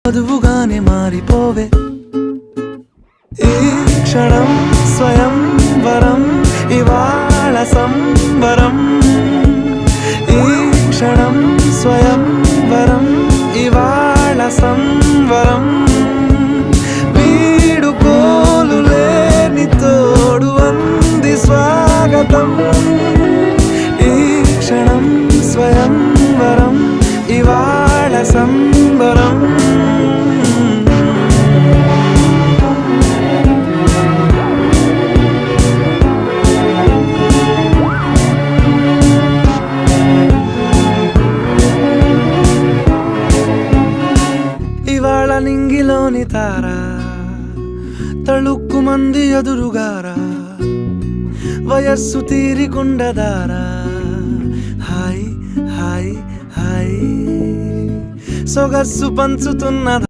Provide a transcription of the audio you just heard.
వధువుగానే మారిపోవే ఈ క్షణం స్వయం వరం ఇవాళ సంబరం ఈ క్షణం స్వయం వరం ఇవాళ సంవరం వీడుకోలు లేని తోడు అంది స్వాగతం ఈ క్షణం స్వయం వరం ఇవాళ సంబరం ఇవాళ నింగిలోని తారా తళుక్కు మంది ఎదురుగారా వయస్సు తీరికుండదారా హాయ్ హాయ్ హాయ్ సొగస్సు పంచుతున్న